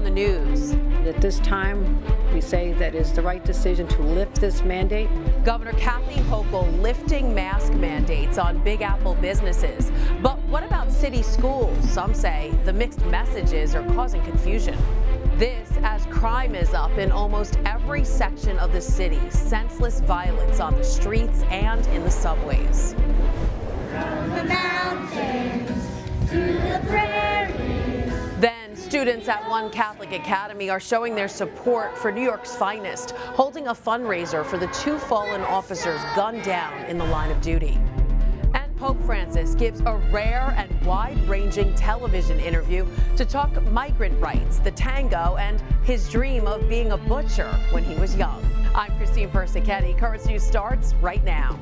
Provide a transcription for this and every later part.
on the news. At this time, we say that is the right decision to lift this mandate. Governor Kathy Hochul lifting mask mandates on Big Apple businesses. But what about city schools? Some say the mixed messages are causing confusion. This as crime is up in almost every section of the city. Senseless violence on the streets and in the subways. From the mountains to the prairies. Then students at one Catholic academy are showing their support for New York's finest, holding a fundraiser for the 2 fallen officers gunned down in the line of duty. And Pope Francis gives a rare and wide-ranging television interview to talk migrant rights, the tango, and his dream of being a butcher when he was young. I'm Christine Persichetti. Currents News starts right now.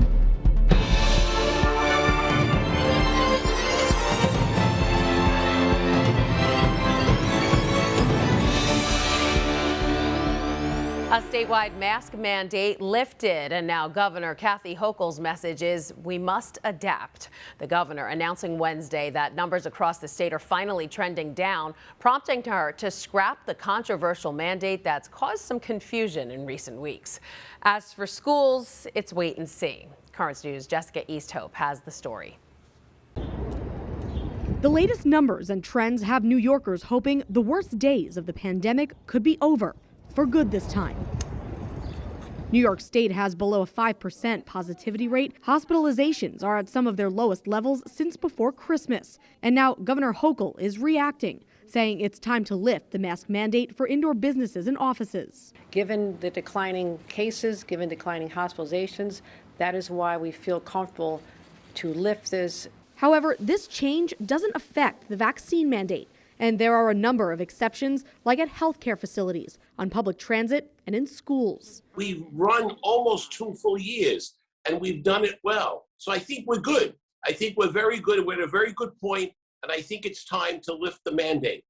A statewide mask mandate lifted, and now Governor Kathy Hochul's message is we must adapt. The governor announcing Wednesday that numbers across the state are finally trending down, prompting her to scrap the controversial mandate that's caused some confusion in recent weeks. As for schools, it's wait and see. Currents News' Jessica Easthope has the story. The latest numbers and trends have New Yorkers hoping the worst days of the pandemic could be over. For good this time. New York State has below a 5% positivity rate. Hospitalizations are at some of their lowest levels since before Christmas. And now Governor Hochul is reacting, saying it's time to lift the mask mandate for indoor businesses and offices. Given the declining cases, given declining hospitalizations, that is why we feel comfortable to lift this. However, this change doesn't affect the vaccine mandate. And there are a number of exceptions, like at healthcare facilities, on public transit, and in schools. We've run almost 2 full years, and we've done it well. So I think we're good. I think we're very good. We're at a very good point, and I think it's time to lift the mandate.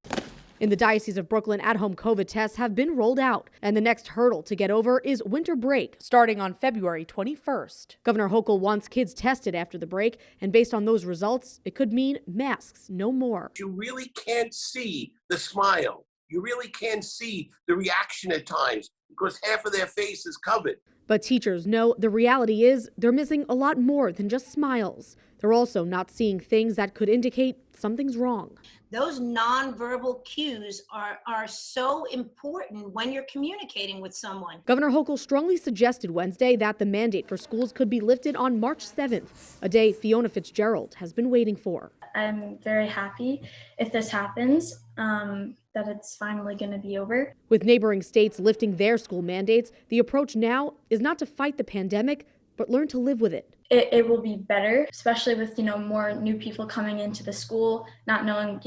In the Diocese of Brooklyn, at-home COVID tests have been rolled out, and the next hurdle to get over is winter break, starting on February 21st. Governor Hochul wants kids tested after the break, and based on those results, it could mean masks no more. You really can't see the smile. You really can't see the reaction at times because half of their face is covered. But teachers know the reality is they're missing a lot more than just smiles. They're also not seeing things that could indicate something's wrong. Those nonverbal cues are so important when you're communicating with someone. Governor Hochul strongly suggested Wednesday that the mandate for schools could be lifted on March 7th, a day Fiona Fitzgerald has been waiting for. I'm very happy if this happens, that it's finally going to be over. With neighboring states lifting their school mandates, the approach now is not to fight the pandemic, but learn to live with it. It will be better, especially with, more new people coming into the school, not knowing,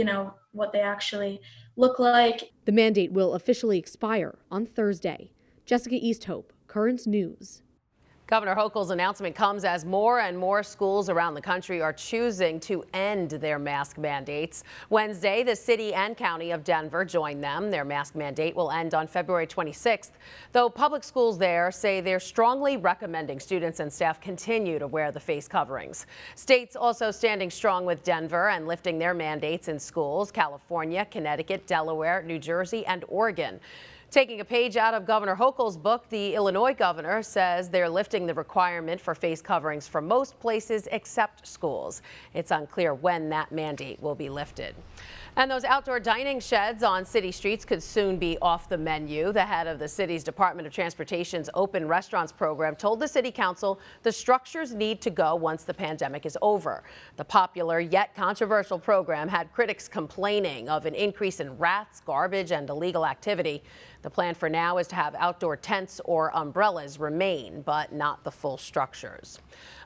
what they actually look like. The mandate will officially expire on Thursday. Jessica Easthope, Currents News. Governor Hochul's announcement comes as more and more schools around the country are choosing to end their mask mandates. Wednesday, the city and county of Denver joined them. Their mask mandate will end on February 26th, though public schools there say they're strongly recommending students and staff continue to wear the face coverings. States also standing strong with Denver and lifting their mandates in schools: California, Connecticut, Delaware, New Jersey, and Oregon. Taking a page out of Governor Hochul's book, the Illinois governor says they're lifting the requirement for face coverings for most places except schools. It's unclear when that mandate will be lifted. And those outdoor dining sheds on city streets could soon be off the menu. The head of the city's Department of Transportation's Open Restaurants program told the city council the structures need to go once the pandemic is over. The popular yet controversial program had critics complaining of an increase in rats, garbage, and illegal activity. The plan for now is to have outdoor tents or umbrellas remain, but not the full structures.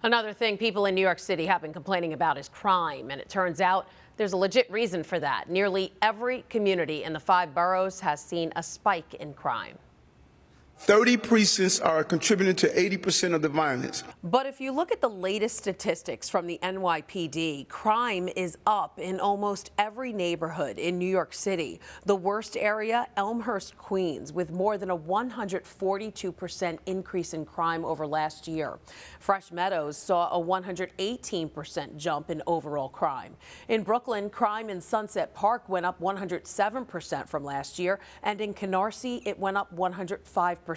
Another thing people in New York City have been complaining about is crime, and it turns out there's a legit reason for that. Nearly every community in the 5 boroughs has seen a spike in crime. 30 precincts are contributing to 80% of the violence. But if you look at the latest statistics from the NYPD, crime is up in almost every neighborhood in New York City. The worst area, Elmhurst, Queens, with more than a 142% increase in crime over last year. Fresh Meadows saw a 118% jump in overall crime. In Brooklyn, crime in Sunset Park went up 107% from last year, and in Canarsie, it went up 105%.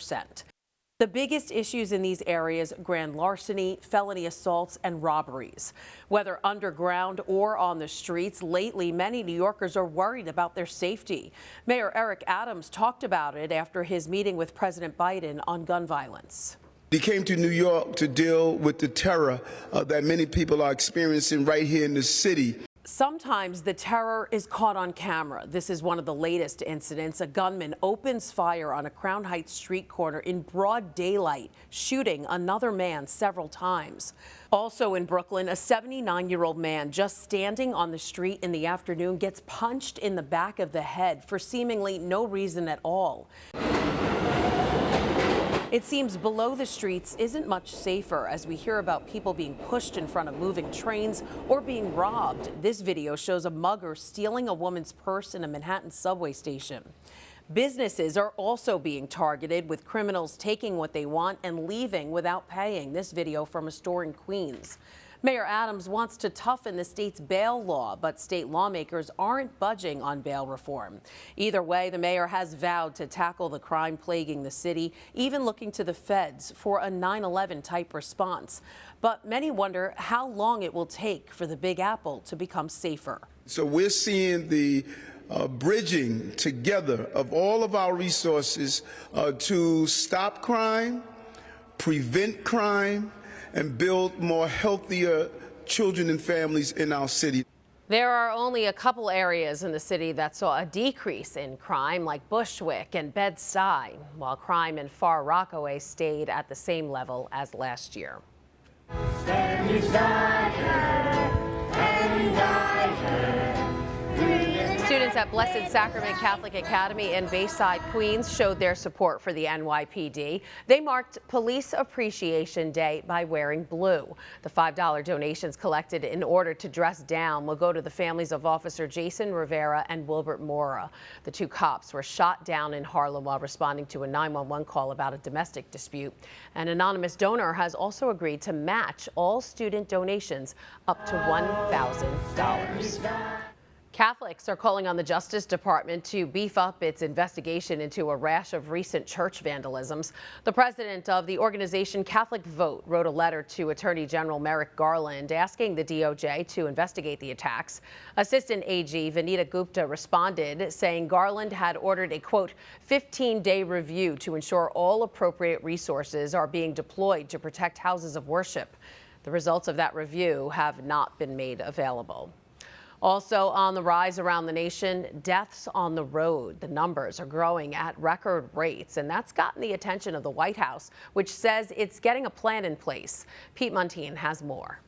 The biggest issues in these areas: grand larceny, felony assaults, and robberies. Whether underground or on the streets, lately many New Yorkers are worried about their safety. Mayor Eric Adams talked about it after his meeting with President Biden on gun violence. He came to New York to deal with the terror that many people are experiencing right here in the city. Sometimes the terror is caught on camera. This is one of the latest incidents. A gunman opens fire on a Crown Heights street corner in broad daylight, shooting another man several times. Also in Brooklyn, a 79-year-old man just standing on the street in the afternoon gets punched in the back of the head for seemingly no reason at all. It seems below the streets isn't much safer as we hear about people being pushed in front of moving trains or being robbed. This video shows a mugger stealing a woman's purse in a Manhattan subway station. Businesses are also being targeted, with criminals taking what they want and leaving without paying. This video from a store in Queens. Mayor Adams wants to toughen the state's bail law, but state lawmakers aren't budging on bail reform. Either way, the mayor has vowed to tackle the crime plaguing the city, even looking to the feds for a 9/11 type response. But many wonder how long it will take for the Big Apple to become safer. So we're seeing the bridging together of all of our resources to stop crime, prevent crime, and build more healthier children and families in our city. There are only a couple areas in the city that saw a decrease in crime, like Bushwick and Bayside, while crime in Far Rockaway stayed at the same level as last year. Stand beside her and guide her. Students at Blessed Sacrament Catholic Academy in Bayside, Queens showed their support for the NYPD. They marked Police Appreciation Day by wearing blue. The $5 donations collected in order to dress down will go to the families of Officer Jason Rivera and Wilbert Mora. The two cops were shot down in Harlem while responding to a 911 call about a domestic dispute. An anonymous donor has also agreed to match all student donations up to $1,000. Catholics are calling on the Justice Department to beef up its investigation into a rash of recent church vandalisms. The president of the organization Catholic Vote wrote a letter to Attorney General Merrick Garland asking the DOJ to investigate the attacks. Assistant AG Vanita Gupta responded, saying Garland had ordered a, quote, 15-day review to ensure all appropriate resources are being deployed to protect houses of worship. The results of that review have not been made available. Also on the rise around the nation, deaths on the road. The numbers are growing at record rates, and that's gotten the attention of the White House, which says it's getting a plan in place. Pete Muntean has more.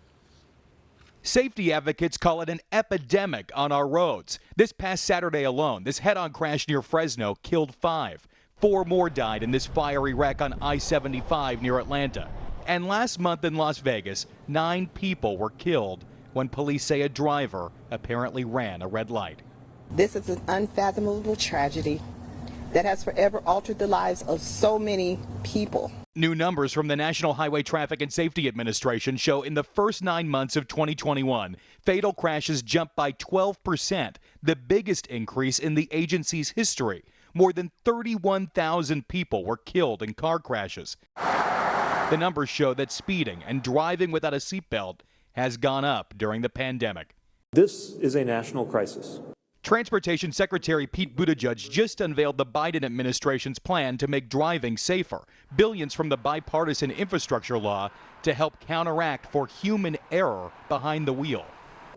Safety advocates call it an epidemic on our roads. This past Saturday alone, this head-on crash near Fresno killed 5. 4 more died in this fiery wreck on I-75 near Atlanta. And last month in Las Vegas, 9 people were killed when police say a driver apparently ran a red light. This is an unfathomable tragedy that has forever altered the lives of so many people. New numbers from the National Highway Traffic and Safety Administration show in the first 9 months of 2021, fatal crashes jumped by 12%, the biggest increase in the agency's history. More than 31,000 people were killed in car crashes. The numbers show that speeding and driving without a seatbelt has gone up during the pandemic. This is a national crisis. Transportation Secretary Pete Buttigieg just unveiled the Biden administration's plan to make driving safer. Billions from the bipartisan infrastructure law to help counteract for human error behind the wheel.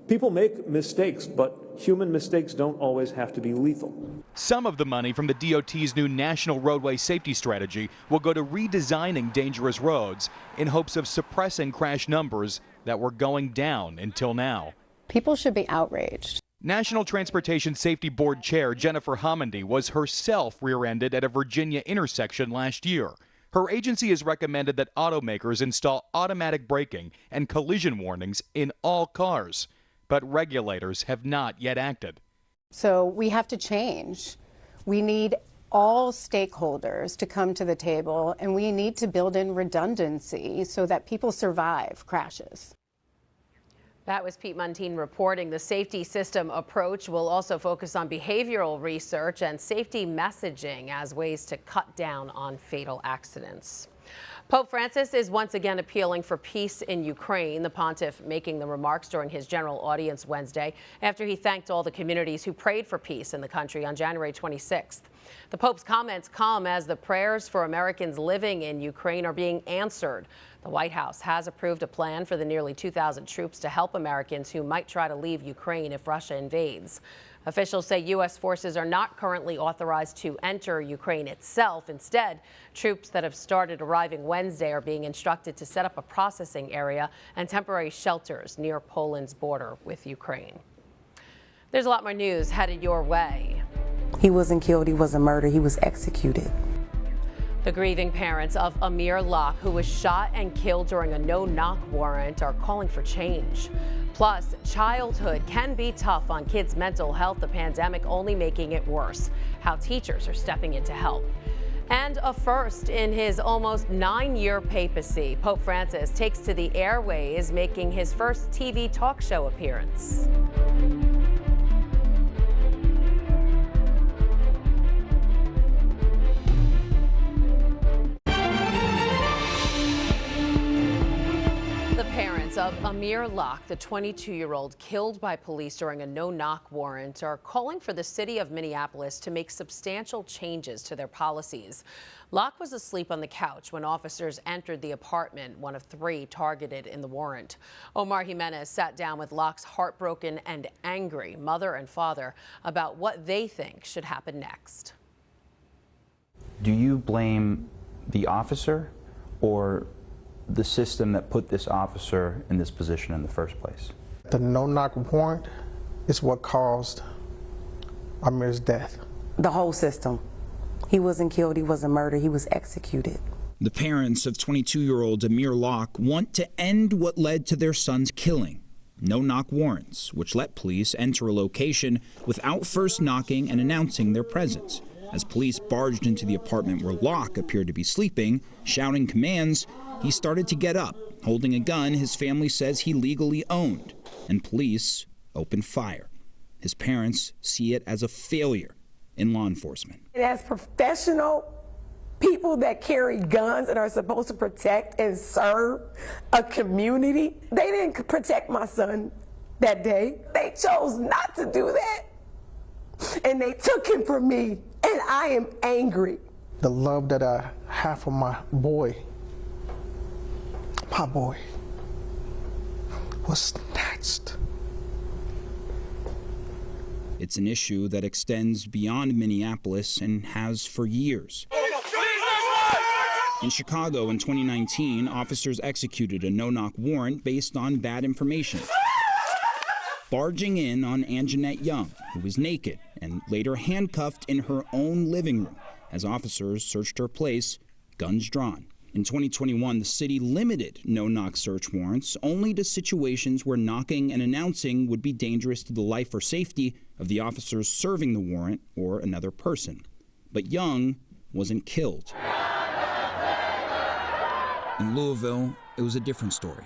People make mistakes, but human mistakes don't always have to be lethal. Some of the money from the DOT's new National Roadway Safety Strategy will go to redesigning dangerous roads in hopes of suppressing crash numbers that were going down until now. People should be outraged. National Transportation Safety Board Chair Jennifer Homendy was herself rear-ended at a Virginia intersection last year. Her agency has recommended that automakers install automatic braking and collision warnings in all cars, but regulators have not yet acted. So we have to change. We need all stakeholders to come to the table, and we need to build in redundancy so that people survive crashes. That was Pete Muntean reporting. The safety system approach will also focus on behavioral research and safety messaging as ways to cut down on fatal accidents. Pope Francis is once again appealing for peace in Ukraine, the pontiff making the remarks during his general audience Wednesday after he thanked all the communities who prayed for peace in the country on January 26th. The Pope's comments come as the prayers for Americans living in Ukraine are being answered. The White House has approved a plan for the nearly 2,000 troops to help Americans who might try to leave Ukraine if Russia invades. Officials say U.S. forces are not currently authorized to enter Ukraine itself. Instead, troops that have started arriving Wednesday are being instructed to set up a processing area and temporary shelters near Poland's border with Ukraine. There's a lot more news headed your way. He wasn't killed, he wasn't murdered, he was executed. The grieving parents of Amir Locke, who was shot and killed during a no-knock warrant, are calling for change. Plus, childhood can be tough on kids' mental health, the pandemic only making it worse. How teachers are stepping in to help. And a first in his almost 9-year papacy, Pope Francis takes to the airways, making his first TV talk show appearance. Of Amir Locke, the 22-year-old killed by police during a no-knock warrant, are calling for the city of Minneapolis to make substantial changes to their policies. Locke was asleep on the couch when officers entered the apartment, one of 3 targeted in the warrant. Omar Jimenez sat down with Locke's heartbroken and angry mother and father about what they think should happen next. Do you blame the officer or the system that put this officer in this position in the first place? The no-knock warrant is what caused Amir's death. The whole system. He wasn't killed, he wasn't murdered, he was executed. The parents of 22-year-old Amir Locke want to end what led to their son's killing. No-knock warrants, which let police enter a location without first knocking and announcing their presence. As police barged into the apartment where Locke appeared to be sleeping, shouting commands, he started to get up, holding a gun his family says he legally owned, and police opened fire. His parents see it as a failure in law enforcement. As professional people that carry guns and are supposed to protect and serve a community, they didn't protect my son that day. They chose not to do that, and they took him from me, and I am angry. The love that I have for my boy was snatched. It's an issue that extends beyond Minneapolis and has for years. In Chicago in 2019, officers executed a no-knock warrant based on bad information, barging in on Anjanette Young, who was naked and later handcuffed in her own living room as officers searched her place, guns drawn. In 2021, the city limited no-knock search warrants only to situations where knocking and announcing would be dangerous to the life or safety of the officers serving the warrant or another person. But Young wasn't killed. In Louisville, it was a different story.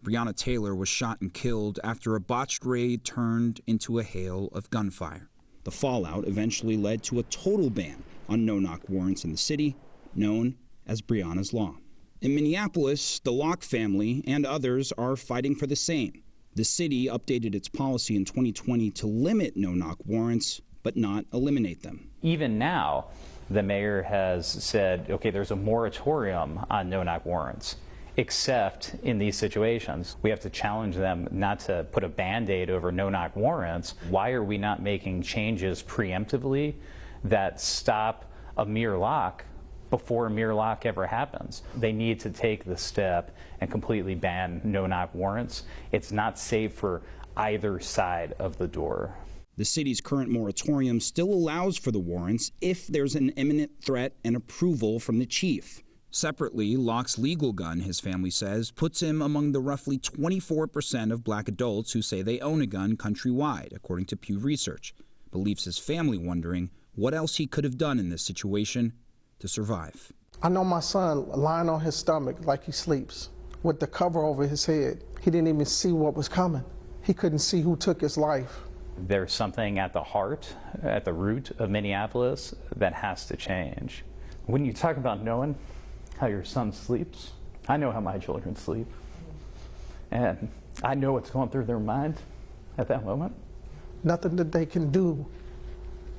Breonna Taylor was shot and killed after a botched raid turned into a hail of gunfire. The fallout eventually led to a total ban on no-knock warrants in the city, known as Breonna's Law. In Minneapolis, the Locke family and others are fighting for the same. The city updated its policy in 2020 to limit no-knock warrants, but not eliminate them. Even now, the mayor has said, okay, there's a moratorium on no-knock warrants, except in these situations. We have to challenge them not to put a Band-Aid over no-knock warrants. Why are we not making changes preemptively that stop Amir Locke before Amir Locke ever happens? They need to take the step and completely ban no-knock warrants. It's not safe for either side of the door. The city's current moratorium still allows for the warrants if there's an imminent threat and approval from the chief. Separately, Locke's legal gun, his family says, puts him among the roughly 24% of black adults who say they own a gun countrywide, according to Pew Research. But leaves his family wondering what else he could have done in this situation to survive. I know my son lying on his stomach like he sleeps with the cover over his head. He didn't even see what was coming. He couldn't see who took his life. There's something at the heart, at the root of Minneapolis that has to change. When you talk about knowing how your son sleeps, I know how my children sleep. And I know what's going through their mind at that moment. Nothing that they can do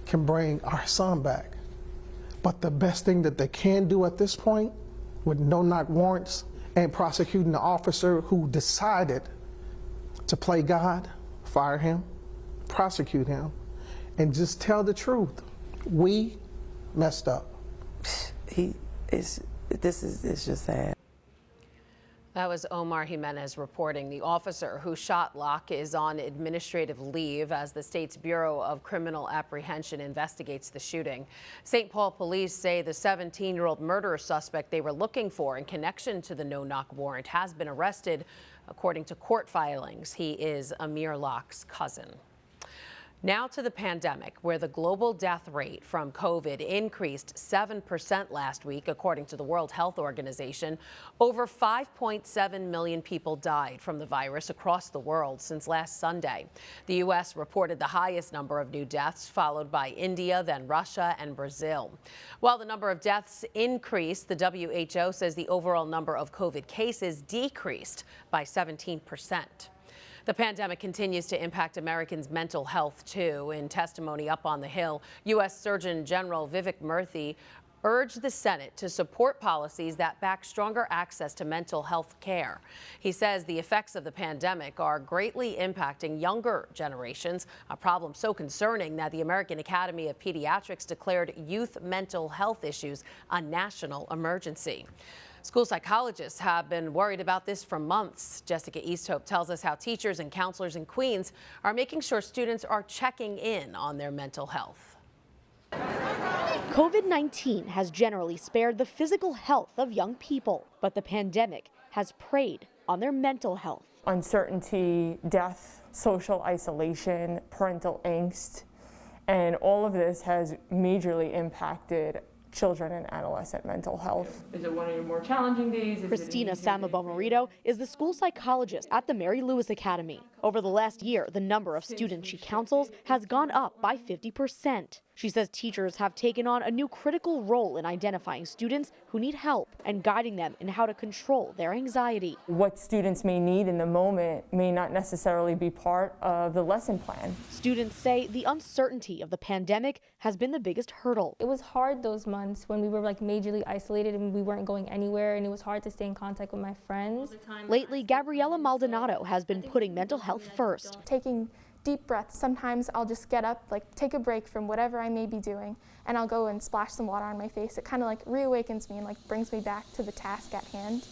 can bring our son back. But the best thing that they can do at this point, with no-knock warrants and prosecuting the officer who decided to play God, fire him, prosecute him, and just tell the truth. We messed up. This is just sad. That was Omar Jimenez reporting. The officer who shot Locke is on administrative leave as the state's Bureau of Criminal Apprehension investigates the shooting. St. Paul police say the 17-year-old murderer suspect they were looking for in connection to the no-knock warrant has been arrested. According to court filings, he is Amir Locke's cousin. Now to the pandemic, where the global death rate from COVID increased 7% last week, according to the World Health Organization. Over 5.7 million people died from the virus across the world since last Sunday. The U.S. reported the highest number of new deaths, followed by India, then Russia and Brazil. While the number of deaths increased, the WHO says the overall number of COVID cases decreased by 17%. The pandemic continues to impact Americans' mental health, too. In testimony up on the Hill, U.S. Surgeon General Vivek Murthy urged the Senate to support policies that back stronger access to mental health care. He says the effects of the pandemic are greatly impacting younger generations, a problem so concerning that the American Academy of Pediatrics declared youth mental health issues a national emergency. School psychologists have been worried about this for months. Jessica Easthope tells us how teachers and counselors in Queens are making sure students are checking in on their mental health. COVID-19 has generally spared the physical health of young people, but the pandemic has preyed on their mental health. Uncertainty, death, social isolation, parental angst, and all of this has majorly impacted children and adolescent mental health. Is it one of your more challenging days? Christina Samabo-Marito is the school psychologist at the Mary Lewis Academy. Over the last year, the number of students she counsels has gone up by 50%. She says teachers have taken on a new critical role in identifying students who need help and guiding them in how to control their anxiety. What students may need in the moment may not necessarily be part of the lesson plan. Students say the uncertainty of the pandemic has been the biggest hurdle. It was hard those months when we were majorly isolated and we weren't going anywhere, and it was hard to stay in contact with my friends. Lately, Gabriella Maldonado has been putting mental health first. Taking deep breaths. Sometimes I'll just get up, take a break from whatever I may be doing, and I'll go and splash some water on my face. It kind of reawakens me and brings me back to the task at hand.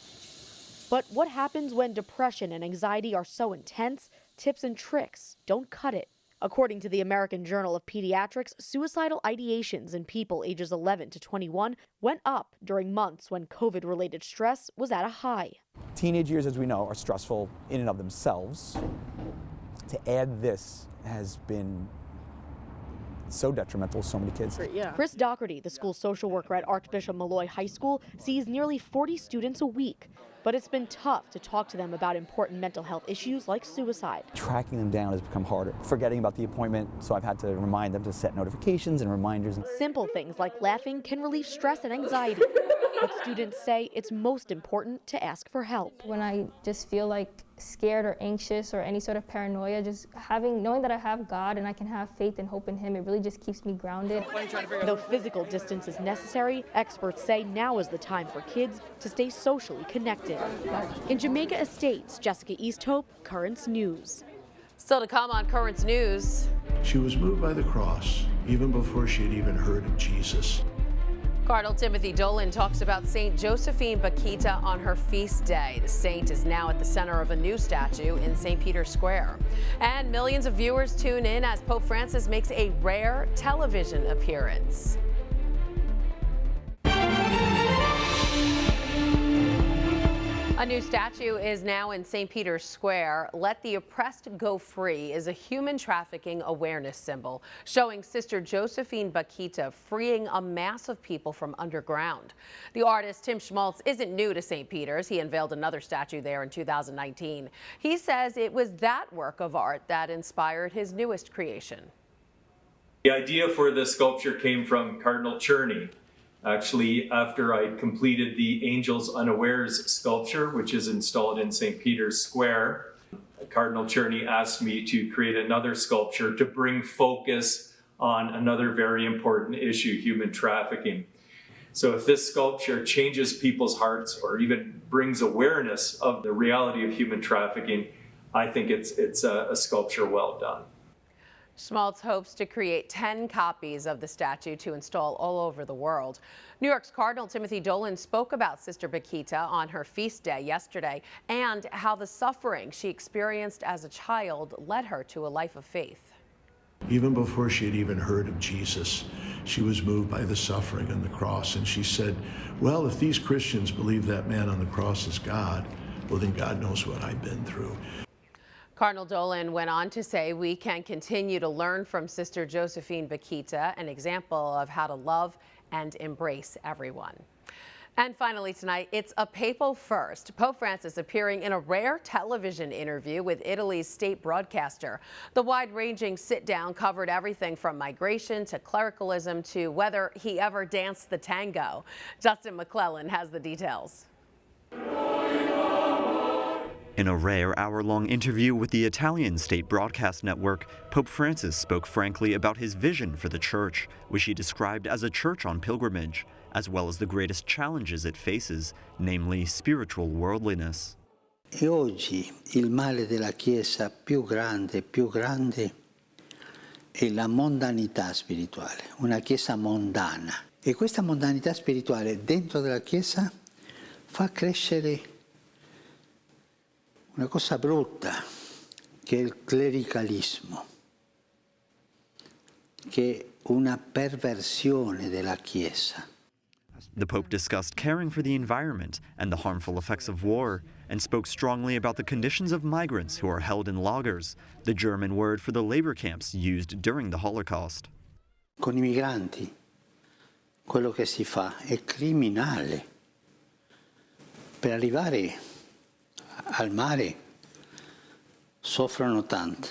But what happens when depression and anxiety are so intense? Tips and tricks don't cut it. According to the American Journal of Pediatrics, suicidal ideations in people ages 11 to 21 went up during months when COVID-related stress was at a high. Teenage years, as we know, are stressful in and of themselves. To add this has been so detrimental to so many kids. Chris Doherty, the school social worker at Archbishop Malloy High School, sees nearly 40 students a week. But it's been tough to talk to them about important mental health issues like suicide. Tracking them down has become harder. Forgetting about the appointment, so I've had to remind them to set notifications and reminders. Simple things like laughing can relieve stress and anxiety. But students say it's most important to ask for help. When I just feel scared or anxious or any sort of paranoia, just knowing that I have God and I can have faith and hope in Him, it really just keeps me grounded. Though physical distance is necessary, experts say now is the time for kids to stay socially connected. In Jamaica Estates, Jessica Easthope, Currents News. Still to come on Currents News. She was moved by the cross even before she had even heard of Jesus. Cardinal Timothy Dolan talks about St. Josephine Bakhita on her feast day. The saint is now at the center of a new statue in St. Peter's Square. And millions of viewers tune in as Pope Francis makes a rare television appearance. A new statue is now in St. Peter's Square. Let the Oppressed Go Free is a human trafficking awareness symbol showing Sister Josephine Bakhita freeing a mass of people from underground. The artist Tim Schmaltz isn't new to St. Peter's. He unveiled another statue there in 2019. He says it was that work of art that inspired his newest creation. The idea for this sculpture came from Cardinal Czerny. Actually, after I completed the Angels Unawares sculpture, which is installed in St. Peter's Square, Cardinal Czerny asked me to create another sculpture to bring focus on another very important issue, human trafficking. So if this sculpture changes people's hearts or even brings awareness of the reality of human trafficking, I think it's a sculpture well done. Schmaltz hopes to create 10 copies of the statue to install all over the world. New York's Cardinal Timothy Dolan spoke about Sister Bakhita on her feast day yesterday and how the suffering she experienced as a child led her to a life of faith. Even before she had even heard of Jesus, she was moved by the suffering on the cross, and she said, well, if these Christians believe that man on the cross is God, well, then God knows what I've been through. Cardinal Dolan went on to say we can continue to learn from Sister Josephine Bakhita, an example of how to love and embrace everyone. And finally tonight, it's a papal first. Pope Francis appearing in a rare television interview with Italy's state broadcaster. The wide-ranging sit-down covered everything from migration to clericalism to whether he ever danced the tango. Justin McClellan has the details. In a rare hour-long interview with the Italian state broadcast network, Pope Francis spoke frankly about his vision for the church, which he described as a church on pilgrimage, as well as the greatest challenges it faces, namely spiritual worldliness. E oggi il male della Chiesa più grande è la mondanità spirituale, una Chiesa mondana. E questa mondanità spirituale dentro della Chiesa fa crescere una cosa brutta, che è il clericalismo, che è una perversione della Chiesa. The Pope discussed caring for the environment and the harmful effects of war, and spoke strongly about the conditions of migrants who are held in lagers, the German word for the labor camps used during the Holocaust. Con I migranti, quello che si fa è criminale. Per arrivare al mare soffrono tanto.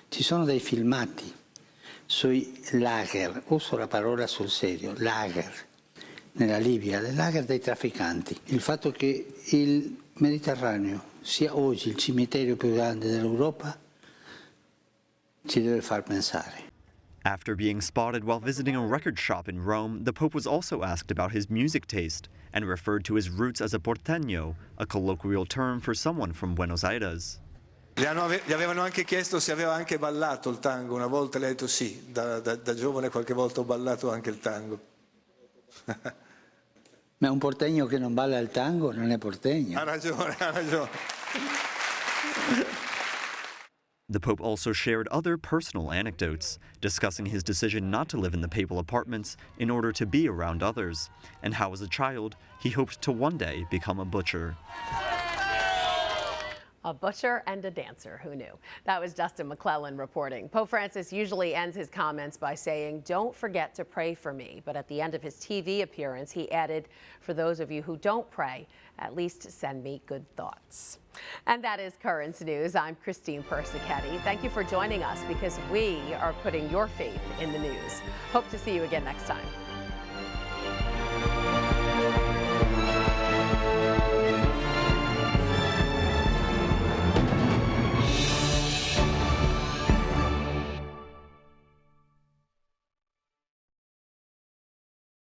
Ci sono dei filmati sui lager, uso la parola sul serio, lager, nella Libia, le lager dei trafficanti. Il fatto che il Mediterraneo sia oggi il cimitero più grande dell'Europa ci deve far pensare. After being spotted while visiting a record shop in Rome, the Pope was also asked about his music taste and referred to his roots as a porteño, a colloquial term for someone from Buenos Aires. Gli avevano anche chiesto se aveva anche ballato il tango. Una volta le ha detto sì, da giovane qualche volta ho ballato anche il tango. Ma un porteño che non balla il tango non è porteño. Ha ragione, ha ragione. The Pope also shared other personal anecdotes, discussing his decision not to live in the papal apartments in order to be around others, and how as a child he hoped to one day become a butcher. A butcher and a dancer, who knew? That was Justin McClellan reporting. Pope Francis usually ends his comments by saying, "Don't forget to pray for me." But at the end of his TV appearance, he added, "For those of you who don't pray, at least send me good thoughts." And that is Currents News. I'm Christine Persichetti. Thank you for joining us because we are putting your faith in the news. Hope to see you again next time.